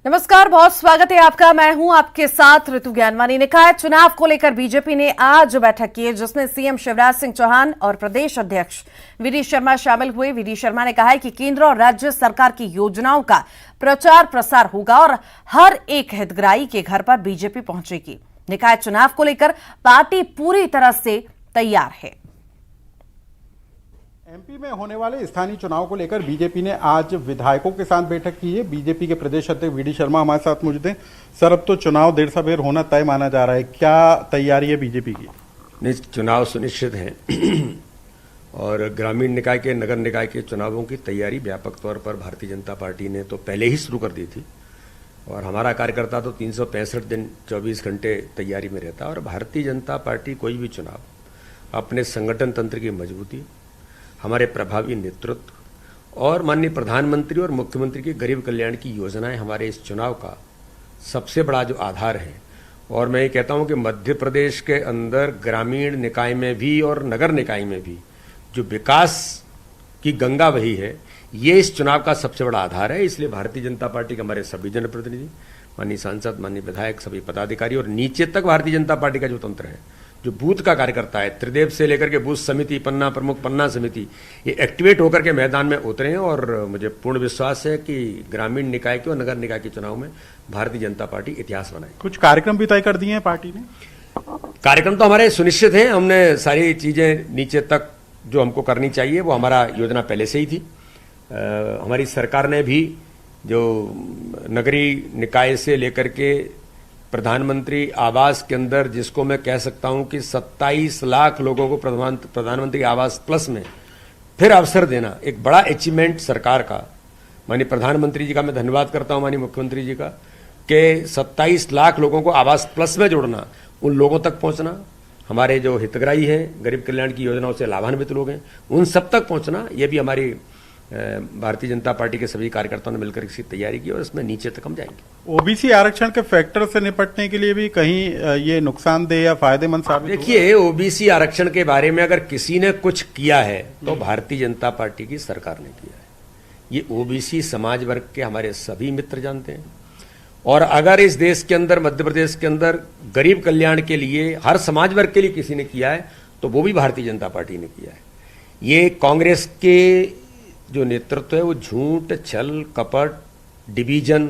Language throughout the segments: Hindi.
नमस्कार, बहुत स्वागत है आपका। मैं हूं आपके साथ ऋतु ज्ञानवानी। निकाय चुनाव को लेकर बीजेपी ने आज बैठक की है, जिसमें सीएम शिवराज सिंह चौहान और प्रदेश अध्यक्ष वी.डी. शर्मा शामिल हुए। वी.डी. शर्मा ने कहा है कि केंद्र और राज्य सरकार की योजनाओं का प्रचार प्रसार होगा और हर एक हितग्राही के घर पर बीजेपी पहुंचेगी। निकाय चुनाव को लेकर पार्टी पूरी तरह से तैयार है। एमपी में होने वाले स्थानीय चुनाव को लेकर बीजेपी ने आज विधायकों के साथ बैठक की है। बीजेपी के प्रदेश अध्यक्ष वी.डी. शर्मा हमारे साथ मौजूद हैं। सर, अब तो चुनाव देर सवेर होना तय माना जा रहा है, क्या तैयारी है बीजेपी की? नहीं, चुनाव सुनिश्चित हैं और ग्रामीण निकाय के, नगर निकाय के चुनावों की तैयारी व्यापक तौर पर भारतीय जनता पार्टी ने तो पहले ही शुरू कर दी थी और हमारा कार्यकर्ता तो 365 दिन 24 घंटे तैयारी में रहता है। और भारतीय जनता पार्टी कोई भी चुनाव अपने संगठन तंत्र की मजबूती, हमारे प्रभावी नेतृत्व और माननीय प्रधानमंत्री और मुख्यमंत्री की गरीब कल्याण की योजनाएं हमारे इस चुनाव का सबसे बड़ा जो आधार है। और मैं ये कहता हूं कि मध्य प्रदेश के अंदर ग्रामीण निकाय में भी और नगर निकाय में भी जो विकास की गंगा बही है, ये इस चुनाव का सबसे बड़ा आधार है। इसलिए भारतीय जनता पार्टी के हमारे सभी जनप्रतिनिधि, माननीय सांसद, माननीय विधायक, सभी पदाधिकारी और नीचे तक भारतीय जनता पार्टी का जो तंत्र है, जो बूथ का कार्यकर्ता है, त्रिदेव से लेकर के बूथ समिति, पन्ना प्रमुख, पन्ना समिति, ये एक्टिवेट होकर के मैदान में उतरे हैं। और मुझे पूर्ण विश्वास है कि ग्रामीण निकाय के और नगर निकाय के चुनाव में भारतीय जनता पार्टी इतिहास बनाएगी। कुछ कार्यक्रम भी तय कर दिए हैं पार्टी ने? कार्यक्रम तो हमारे सुनिश्चित हैं। हमने सारी चीजें नीचे तक जो हमको करनी चाहिए वो हमारा योजना पहले से ही थी। हमारी सरकार ने भी जो नगरीय निकाय से लेकर के प्रधानमंत्री आवास के अंदर, जिसको मैं कह सकता हूं कि 27 लाख लोगों को प्रधानमंत्री आवास प्लस में फिर अवसर देना, एक बड़ा अचीवमेंट सरकार का। माननीय प्रधानमंत्री जी का मैं धन्यवाद करता हूं, माननीय मुख्यमंत्री जी का, कि 27 लाख लोगों को आवास प्लस में जोड़ना, उन लोगों तक पहुंचना, हमारे जो हितग्राही हैं, गरीब कल्याण की योजनाओं से लाभान्वित लोग हैं, उन सब तक पहुंचना, ये भी हमारी भारतीय जनता पार्टी के सभी कार्यकर्ताओं ने मिलकर इसकी तैयारी की और इसमें नीचे तक हम जाएंगे। ओबीसी आरक्षण के फैक्टर से निपटने के लिए भी कहीं ये नुकसानदेह या फायदेमंद साबित? देखिए, ओबीसी आरक्षण के बारे में अगर किसी ने कुछ किया है तो भारतीय जनता पार्टी की सरकार ने किया है। ये ओबीसी समाज वर्ग के हमारे सभी मित्र जानते हैं। और अगर इस देश के अंदर, मध्य प्रदेश के अंदर गरीब कल्याण के लिए, हर समाज वर्ग के लिए किसी ने किया है तो वो भी भारतीय जनता पार्टी ने किया है। ये कांग्रेस के जो नेतृत्व है वो झूठ, छल, कपट, डिवीजन,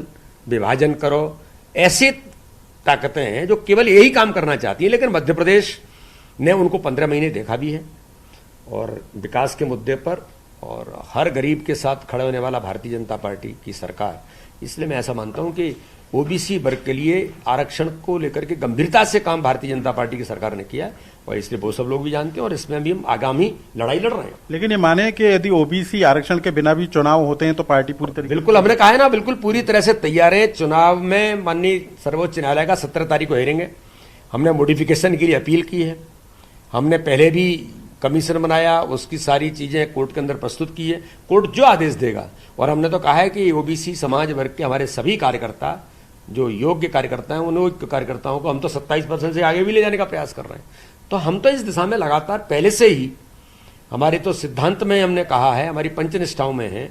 विभाजन करो, ऐसी ताकतें हैं जो केवल यही काम करना चाहती हैं। लेकिन मध्य प्रदेश ने उनको 15 महीने देखा भी है और विकास के मुद्दे पर और हर गरीब के साथ खड़े होने वाला भारतीय जनता पार्टी की सरकार। इसलिए मैं ऐसा मानता हूं कि ओबीसी वर्ग के लिए आरक्षण को लेकर के गंभीरता से काम भारतीय जनता पार्टी की सरकार ने किया है और इसलिए वो सब लोग भी जानते हैं और इसमें भी हम आगामी लड़ाई लड़ रहे हैं। लेकिन ये माने कि यदि ओबीसी आरक्षण के बिना भी चुनाव होते हैं तो पार्टी पूरी तरह? बिल्कुल, हमने कहा है ना, बिल्कुल पूरी तरह से तैयार है। चुनाव में माननीय सर्वोच्च न्यायालय का 17 तारीख को हेयरिंग है। हमने मॉडिफिकेशन के लिए अपील की है। हमने पहले भी कमीशन बनाया, उसकी सारी चीजें कोर्ट के अंदर प्रस्तुत की है। कोर्ट जो आदेश देगा, और हमने तो कहा है कि ओबीसी समाज वर्ग के हमारे सभी कार्यकर्ता, जो योग्य कार्यकर्ता हैं, उन योग्य कार्यकर्ताओं को हम तो 27% से आगे भी ले जाने का प्रयास कर रहे हैं। तो हम तो इस दिशा में लगातार पहले से ही, हमारे तो सिद्धांत में हमने कहा है, हमारी पंचनिष्ठाओं में है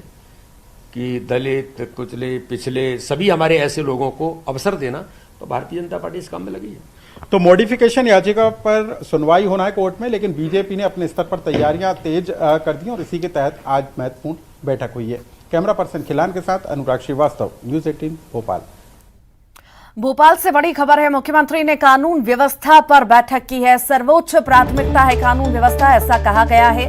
कि दलित, कुचले, पिछले सभी हमारे ऐसे लोगों को अवसर देना, तो भारतीय जनता पार्टी इस काम में लगी है। तो मॉडिफिकेशन याचिका पर सुनवाई होना है कोर्ट में, लेकिन बीजेपी ने अपने स्तर पर तैयारियां तेज कर दी और इसी के तहत आज महत्वपूर्ण बैठक हुई है। कैमरा पर्सन खिलान के साथ अनुराग श्रीवास्तव, न्यूज़ 18 भोपाल। भोपाल से बड़ी खबर है। मुख्यमंत्री ने कानून व्यवस्था पर बैठक की है। सर्वोच्च प्राथमिकता है कानून व्यवस्था, ऐसा कहा गया है।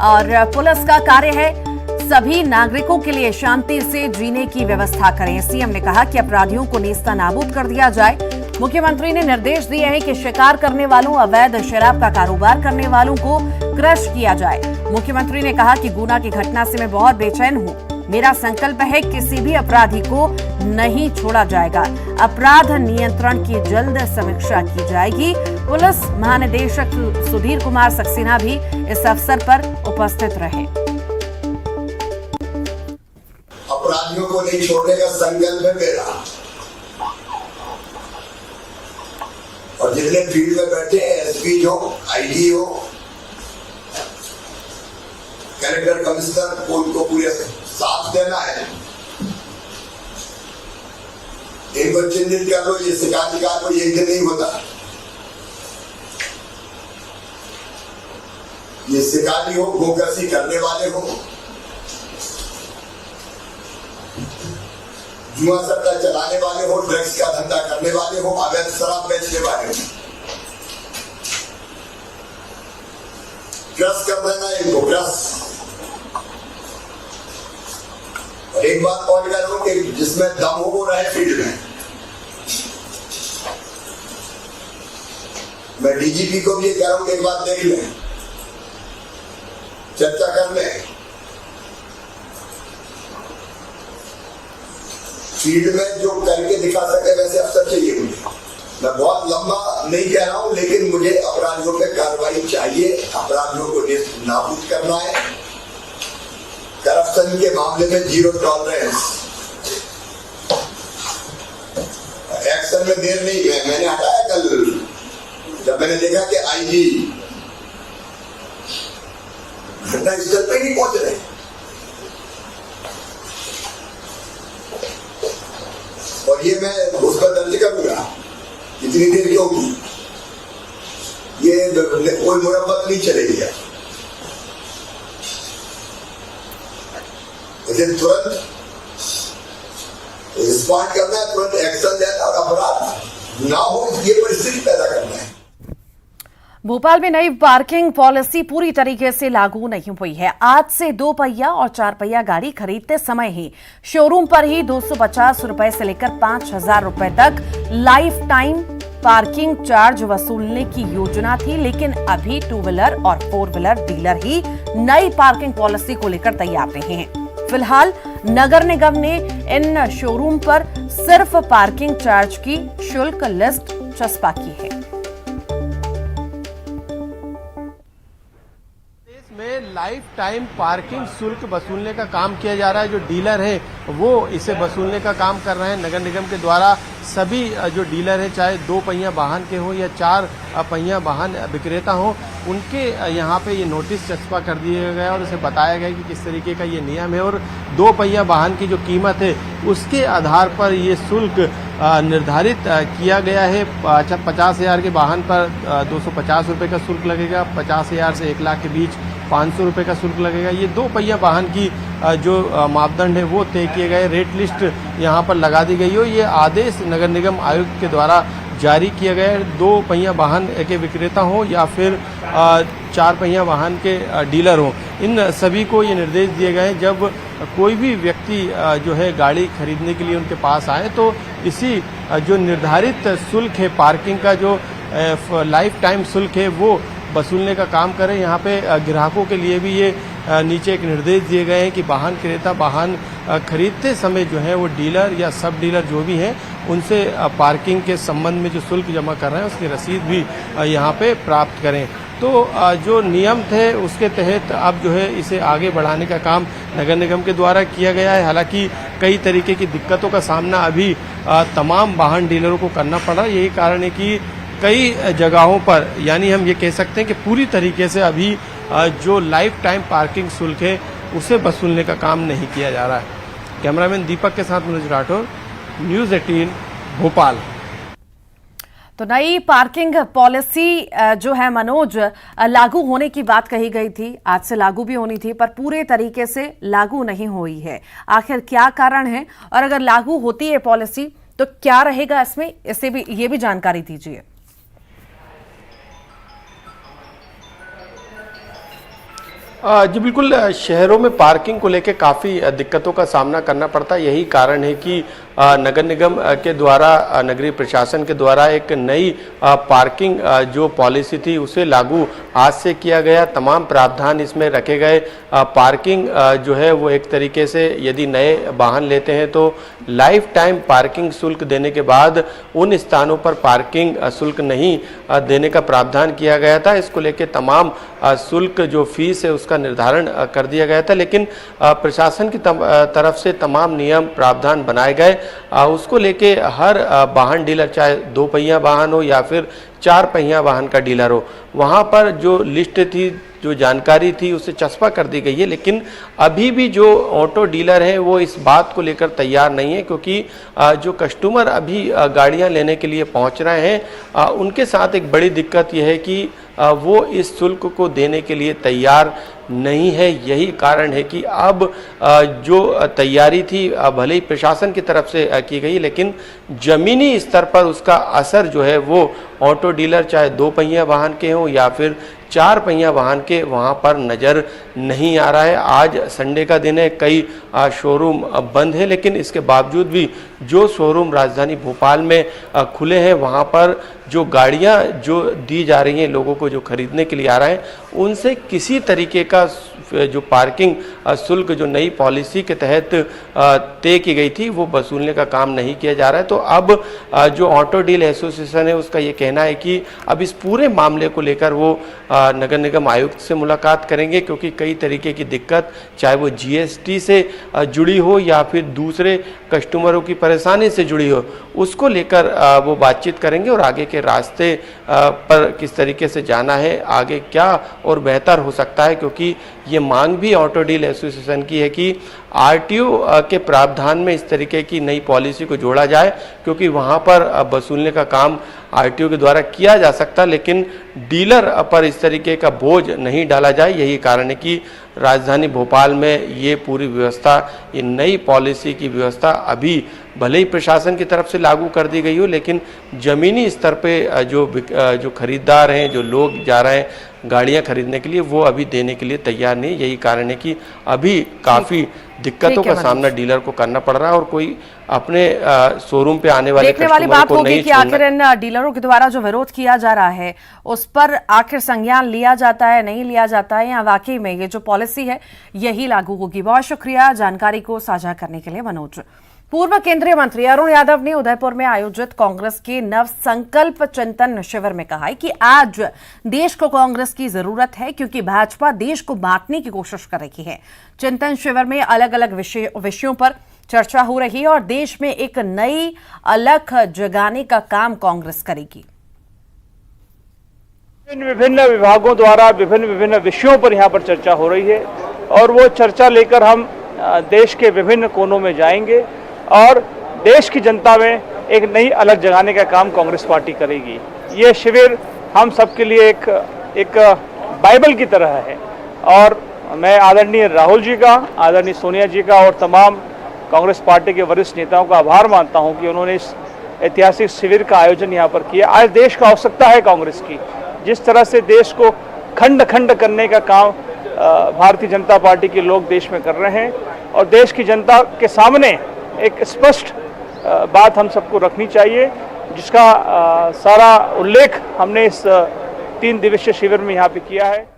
और पुलिस का कार्य है सभी नागरिकों के लिए शांति से जीने की व्यवस्था करें। सीएम ने कहा कि अपराधियों को नेस्तनाबूद कर दिया जाए। मुख्यमंत्री ने निर्देश दिए हैं कि शिकार करने वालों, अवैध शराब का कारोबार करने वालों को क्रश किया जाए। मुख्यमंत्री ने कहा कि गुना की घटना से मैं बहुत बेचैन हूं। मेरा संकल्प है किसी भी अपराधी को नहीं छोड़ा जाएगा। अपराध नियंत्रण की जल्द समीक्षा की जाएगी। पुलिस महानिदेशक सुधीर कुमार सक्सेना भी इस अवसर पर उपस्थित रहे। अपराधियों को नहीं छोड़ने का संकल्प है मेरा, और जितने फील्ड में बैठे हैं, एसपी हो, आईजी हो, कलेक्टर, कमिश्नर, उनको पूरे साथ देना है। को चिन्हित कर लो, ये शिकायत का कोई एक दिन नहीं होता। ये शिकारी हो, गोकर्षी करने वाले हो, जुआ सट्टा चलाने वाले हो, ड्रग्स का धंधा करने वाले हो, अवैध शराब बेचने वाले हो, क्रश कर देना इनको, क्रश। और एक बात और करूं कि जिसमें दम हो वो रहे फील्ड में। मैं डीजीपी को भी ये कह रहा हूं कि एक बात देख लें, चर्चा कर लें, फील्ड में जो करके दिखा सके वैसे अफसर चाहिए मुझे। मैं बहुत लंबा नहीं कह रहा हूं, लेकिन मुझे अपराधियों पे कार्रवाई चाहिए, अपराधियों को नाबूद करना है। करप्शन के मामले में जीरो टॉलरेंस, एक्शन में देर नहीं है। मैंने हटाया कल जब मैंने देखा कि आईजी घटना स्थल पे नहीं पहुंच रहे, और ये मैं उस पर दर्ज करूंगा इतनी देर क्यों की, ये कोई मुरम्मत नहीं चलेगी। इसे तुरंत रिस्पॉन्ड करना है, तुरंत एक्शन लेना और अपराध ना हो ये परिस्थिति पैदा करना है। भोपाल में नई पार्किंग पॉलिसी पूरी तरीके से लागू नहीं हुई है। आज से 2 पहिया और 4 पहिया गाड़ी खरीदते समय ही शोरूम पर ही 250 रुपए से लेकर 5,000 रुपए तक लाइफ टाइम पार्किंग चार्ज वसूलने की योजना थी, लेकिन अभी 2 व्हीलर और 4 व्हीलर डीलर ही नई पार्किंग पॉलिसी को लेकर तैयार नहीं हैं। फिलहाल नगर निगम ने इन शोरूम पर सिर्फ पार्किंग चार्ज की शुल्क लिस्ट चस्पा की है। में लाइफ टाइम पार्किंग शुल्क वसूलने का काम किया जा रहा है। जो डीलर है वो इसे वसूलने का काम कर रहे हैं। नगर निगम के द्वारा सभी जो डीलर है, चाहे 2 पहिया वाहन के हो या 4 पहिया वाहन विक्रेता हो, उनके यहाँ पे ये नोटिस चस्पा कर दिया गया और उसे बताया गया कि किस तरीके का ये नियम है और 2 पहिया वाहन की जो कीमत है उसके आधार पर ये शुल्क निर्धारित किया गया है। 50,000 के वाहन पर 250 रुपये का शुल्क लगेगा, 50,000 से 1 लाख के बीच 500 रुपये का शुल्क लगेगा। ये 2 पहिया वाहन की जो मापदंड है वो तय किए गए, रेट लिस्ट यहाँ पर लगा दी गई हो। ये आदेश नगर निगम आयुक्त के द्वारा जारी किया गया है। 2 पहिया वाहन के विक्रेता हो या फिर 4 पहिया वाहन के डीलर हो, इन सभी को ये निर्देश दिए गए हैं जब कोई भी व्यक्ति जो है गाड़ी खरीदने के लिए उनके पास आए तो इसी जो निर्धारित शुल्क है पार्किंग का, जो लाइफ टाइम शुल्क है वो वसूलने का काम करें। यहाँ पे ग्राहकों के लिए भी ये नीचे एक निर्देश दिए गए हैं कि वाहन क्रेता वाहन खरीदते समय जो है वो डीलर या सब डीलर जो भी हैं उनसे पार्किंग के संबंध में जो शुल्क जमा कर रहे हैं उसकी रसीद भी यहाँ पे प्राप्त करें। तो जो नियम थे उसके तहत अब जो है इसे आगे बढ़ाने का काम नगर निगम के द्वारा किया गया है। हालांकि कई तरीके की दिक्कतों का सामना अभी तमाम वाहन डीलरों को करना पड़ा। यही कारण है कि कई जगहों पर, यानी हम ये कह सकते हैं कि पूरी तरीके से अभी जो लाइफ टाइम पार्किंग शुल्क है उसे वसूलने का काम नहीं किया जा रहा है। कैमरामैन दीपक के साथ मनोज राठौर, न्यूज़ 18 भोपाल। तो नई पार्किंग पॉलिसी जो है मनोज, लागू होने की बात कही गई थी, आज से लागू भी होनी थी पर पूरे तरीके से लागू नहीं हुई है। आखिर क्या कारण है और अगर लागू होती है पॉलिसी तो क्या रहेगा इसमें, इससे भी ये भी जानकारी दीजिए। जी बिल्कुल, शहरों में पार्किंग को लेकर काफ़ी दिक्कतों का सामना करना पड़ता है। यही कारण है कि नगर निगम के द्वारा, नगरीय प्रशासन के द्वारा एक नई पार्किंग जो पॉलिसी थी उसे लागू आज से किया गया। तमाम प्रावधान इसमें रखे गए। पार्किंग जो है वो एक तरीके से यदि नए वाहन लेते हैं तो लाइफ टाइम पार्किंग शुल्क देने के बाद उन स्थानों पर पार्किंग शुल्क नहीं देने का प्रावधान किया गया था। इसको लेकर तमाम शुल्क जो फीस है उसका निर्धारण कर दिया गया था, लेकिन प्रशासन की तरफ से तमाम नियम प्रावधान बनाए गए उसको लेके हर वाहन डीलर, चाहे 2 पहिया वाहन हो या फिर 4 पहिया वाहन का डीलर हो, वहाँ पर जो लिस्ट थी, जो जानकारी थी, उसे चस्पा कर दी गई है। लेकिन अभी भी जो ऑटो डीलर हैं वो इस बात को लेकर तैयार नहीं है, क्योंकि जो कस्टमर अभी गाड़ियां लेने के लिए पहुंच रहे हैं, उनके साथ एक बड़ी दिक्कत यह है कि वो इस शुल्क को देने के लिए तैयार नहीं है। यही कारण है कि अब जो तैयारी थी भले ही प्रशासन की तरफ से की गई, लेकिन जमीनी स्तर पर उसका असर जो है वो ऑटो डीलर, चाहे 2 पहिया वाहन के हों या फिर 4 पहिया वाहन के, वहाँ पर नज़र नहीं आ रहा है। आज संडे का दिन है, कई शोरूम बंद है, लेकिन इसके बावजूद भी जो शोरूम राजधानी भोपाल में खुले हैं, वहाँ पर जो गाड़ियाँ जो दी जा रही हैं लोगों को जो खरीदने के लिए आ रहे हैं, उनसे किसी तरीके का जो पार्किंग शुल्क जो नई पॉलिसी के तहत तय की गई थी वो वसूलने का काम नहीं किया जा रहा है। तो अब जो ऑटो डील एसोसिएशन है उसका ये कहना है कि अब इस पूरे मामले को लेकर वो नगर निगम आयुक्त से मुलाकात करेंगे, क्योंकि कई तरीके की दिक्कत, चाहे वो जीएसटी से जुड़ी हो या फिर दूसरे कस्टमरों की परेशानी से जुड़ी हो, उसको लेकर वो बातचीत करेंगे और आगे के रास्ते पर किस तरीके से जाना है, आगे क्या और बेहतर हो सकता है। क्योंकि ये मांग भी ऑटो डील एसोसिएशन की है कि आरटीओ के प्रावधान में इस तरीके की नई पॉलिसी को जोड़ा जाए, क्योंकि वहाँ पर वसूलने का काम आरटीओ के द्वारा किया जा सकता, लेकिन डीलर पर इस तरीके का बोझ नहीं डाला जाए। यही कारण है कि राजधानी भोपाल में ये पूरी व्यवस्था, ये नई पॉलिसी की व्यवस्था अभी भले ही प्रशासन की तरफ से लागू कर दी गई हो, लेकिन ज़मीनी स्तर पे जो खरीदार हैं, जो लोग जा रहे हैं गाड़ियां खरीदने के लिए, वो अभी देने के लिए तैयार नहीं। यही कारण है कि अभी काफ़ी दिक्कतों का सामना डीलर को करना पड़ रहा है और कोई अपने शोरूम पे आने वाले देखने वाली बात होगी कि आखिर इन डीलरों के द्वारा जो विरोध किया जा रहा है उस पर आखिर संज्ञान लिया जाता है, नहीं लिया जाता है, या वाकई में ये जो पॉलिसी है यही लागू होगी। बहुत शुक्रिया जानकारी को साझा करने के लिए मनोज। पूर्व केंद्रीय मंत्री अरुण यादव ने उदयपुर में आयोजित कांग्रेस के नव संकल्प चिंतन शिविर में कहा है कि आज देश को कांग्रेस की जरूरत है, क्योंकि भाजपा देश को बांटने की कोशिश कर रही है। चिंतन शिविर में अलग अलग विषयों पर चर्चा हो रही है और देश में एक नई अलख जगाने का काम कांग्रेस करेगी। विभिन्न विभागों द्वारा विभिन्न विषयों पर यहाँ पर चर्चा हो रही है और वो चर्चा लेकर हम देश के विभिन्न कोनों में जाएंगे और देश की जनता में एक नई अलग जगाने का काम कांग्रेस पार्टी करेगी। ये शिविर हम सबके लिए एक बाइबल की तरह है और मैं आदरणीय राहुल जी का, आदरणीय सोनिया जी का और तमाम कांग्रेस पार्टी के वरिष्ठ नेताओं का आभार मानता हूं कि उन्होंने इस ऐतिहासिक शिविर का आयोजन यहाँ पर किया। आज देश को आवश्यकता है कांग्रेस की। जिस तरह से देश को खंड खंड करने का काम भारतीय जनता पार्टी के लोग देश में कर रहे हैं और देश की जनता के सामने एक स्पष्ट बात हम सबको रखनी चाहिए, जिसका सारा उल्लेख हमने इस 3 दिवसीय शिविर में यहाँ पे किया है।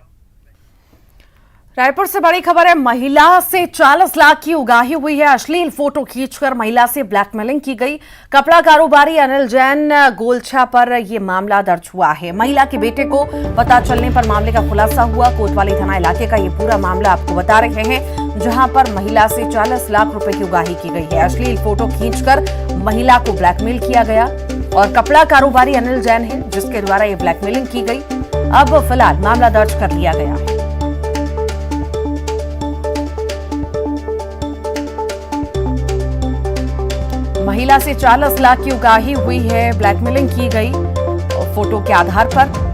रायपुर से बड़ी खबर है, महिला से 40 लाख की उगाही हुई है। अश्लील फोटो खींचकर महिला से ब्लैकमेलिंग की गई। कपड़ा कारोबारी अनिल जैन गोलछा पर यह मामला दर्ज हुआ है। महिला के बेटे को पता चलने पर मामले का खुलासा हुआ। कोतवाली थाना इलाके का ये पूरा मामला आपको बता रहे हैं, जहां पर महिला से 40 लाख रुपए की उगाही की गई है। अश्लील फोटो खींचकर महिला को ब्लैकमेल किया गया और कपड़ा कारोबारी अनिल जैन है जिसके द्वारा ये ब्लैकमेलिंग की गई। अब फिलहाल मामला दर्ज कर लिया गया है। महिला से 40 लाख की उगाही हुई है, ब्लैकमेलिंग की गई फोटो के आधार पर।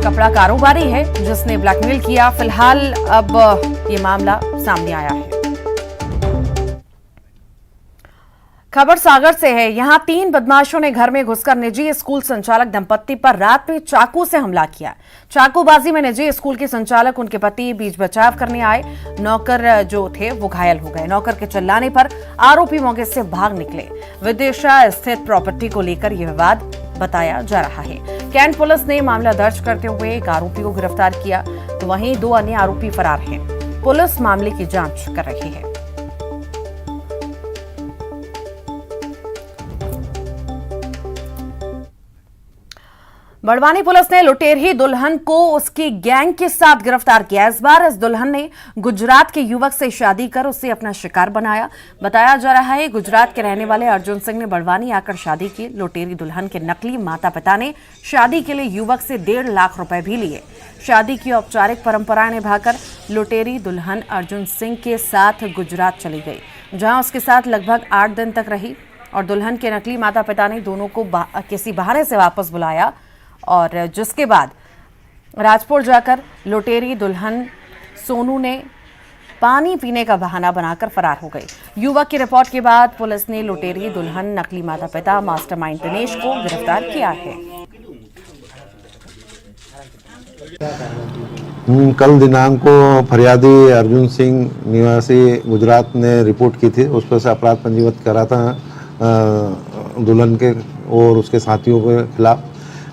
कपड़ा कारोबारी है जिसने ब्लैकमेल किया। फिलहाल अब ये मामला सामने आया है। खबर सागर से है। यहां 3 बदमाशों ने घर में घुसकर निजी स्कूल संचालक दंपत्ति पर रात में चाकू से हमला किया। चाकूबाजी में निजी स्कूल के संचालक, उनके पति बीच बचाव करने आए। नौकर जो थे वो घायल हो गए। नौकर के चिल्लाने पर आरोपी मौके से भाग निकले। विदिशा स्थित प्रॉपर्टी को लेकर यह विवाद बताया जा रहा है। कैंट पुलिस ने मामला दर्ज करते हुए एक आरोपी को गिरफ्तार किया, तो वहीं 2 अन्य आरोपी फरार हैं। पुलिस मामले की जांच कर रही है। बड़वानी पुलिस ने लुटेरही दुल्हन को उसकी गैंग के साथ गिरफ्तार किया। इस बार इस दुल्हन ने गुजरात के युवक से शादी कर उसे अपना शिकार बनाया। बताया जा रहा है गुजरात के रहने वाले अर्जुन सिंह ने बड़वानी आकर शादी की। लुटेरी दुल्हन के नकली माता पिता ने शादी के लिए युवक से 1.5 लाख रुपए भी लिए। शादी की औपचारिक परंपराएं निभाकर लुटेरी दुल्हन अर्जुन सिंह के साथ गुजरात चली गई, जहां उसके साथ लगभग 8 दिन तक रही और दुल्हन के नकली माता पिता ने दोनों को किसी बहाने से वापस बुलाया और जिसके बाद राजपुर जाकर लुटेरी दुल्हन सोनू ने पानी पीने का बहाना बनाकर फरार हो गई। युवक की रिपोर्ट के बाद पुलिस ने लुटेरी दुल्हन नकली माता पिता मास्टरमाइंड दिनेश को गिरफ्तार किया है। कल दिनांक को फरियादी अर्जुन सिंह निवासी गुजरात ने रिपोर्ट की थी। उस पर से अपराध पंजीबद्ध करा था दुल्हन के और उसके साथियों के खिलाफ,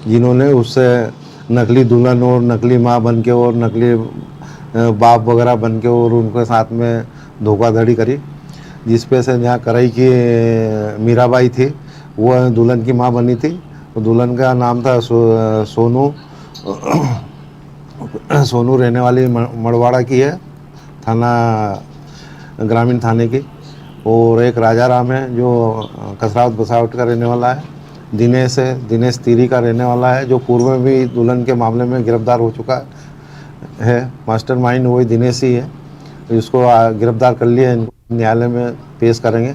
जिन्होंने उससे नकली दुल्हन और नकली माँ बन के और नकली बाप वगैरह बन के और उनके साथ में धोखाधड़ी करी। जिस पे से जहाँ कराई की मीराबाई थी वो दुल्हन की माँ बनी थी। तो दुल्हन का नाम था सोनू रहने वाली मड़वाड़ा की है, थाना ग्रामीण थाने की। और एक राजा राम है जो कसरावत बसावट का रहने वाला है। दिनेश तीरी का रहने वाला है, जो पूर्व में भी दुल्हन के मामले में गिरफ्तार हो चुका है। मास्टरमाइंड वही दिनेश ही है। इसको गिरफ्तार कर लिया, इनको न्यायालय में पेश करेंगे।